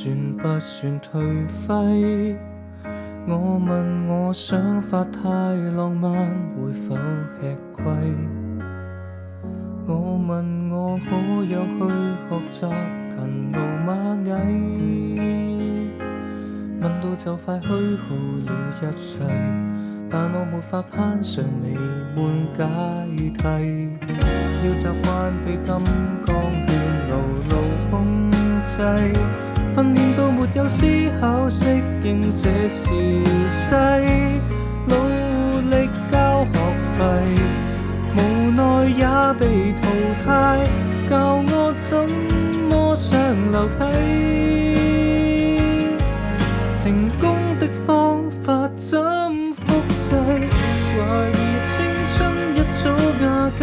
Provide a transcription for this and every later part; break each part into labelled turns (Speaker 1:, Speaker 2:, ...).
Speaker 1: 算不算頹廢？我問我想法太浪漫，會否吃虧？我問我可有去學習勤勞螞蟻？問到就快虛耗了一世，但我沒法攀上美滿階梯。要習慣被金剛圈牢牢控制，訓練到沒有思考，適應這時勢，努力交學費，無奈也被淘汰，教我怎麼上樓梯。成功的方法怎複製？懷疑青春一早瓦解，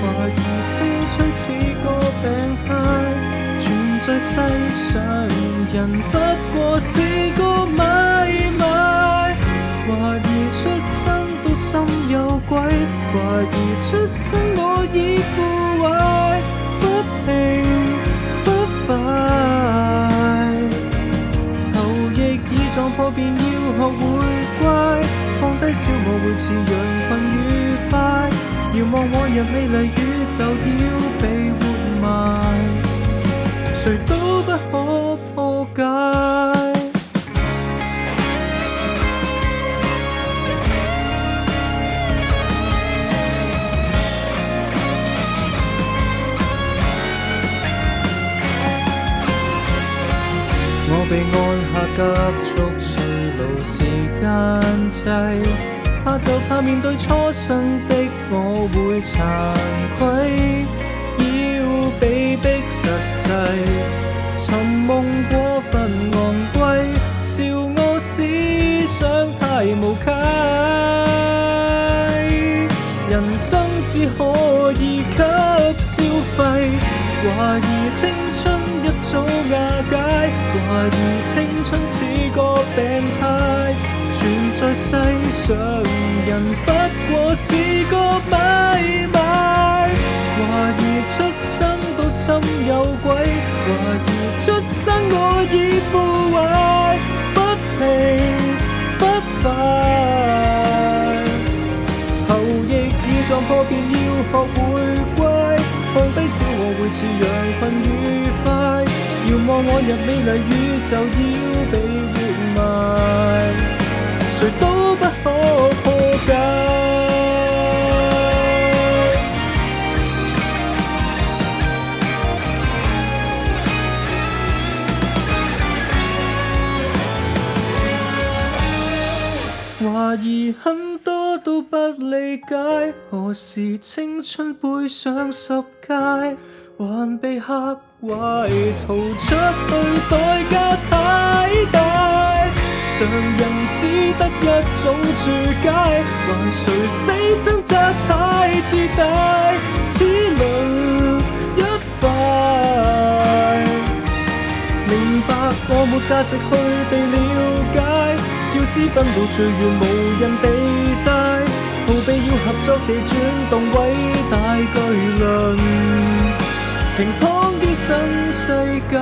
Speaker 1: 懷疑青春似個病態，存在世上人不過是個買賣。懷疑出生都心有鬼，懷疑出生我已腐壞，不停不快，頭翼已撞破便要學會乖，放低小我會似羊群愉快，遙望往日美麗宇宙要被活埋，誰都不可破解。我被按下急速衰老時間掣，怕就怕面對初生的我會慚愧，要被逼實際，尋夢過分昂貴，笑我思想太無稽，人生只可以給消費，懷疑青春一早瓦解，懷疑青春似個病態，存在世上人不過是個買賣，懷疑出生都心有鬼，懷疑出生我已腐壞，不停不快，頭翼已撞破便要學會乖，放低小我會似羊群愉快，遙望往日美麗宇宙要被活埋，誰都不可破解。懷疑很多都不理解，何時青春背上10屆，還被嚇壞，逃出去代價太大，常人只得一種注解，還誰死掙扎太自大，齒輪一塊，明白我沒價值去被了解，要私奔到最遠無人地帶，逃避要合作地轉動偉大巨輪，平躺於新世界。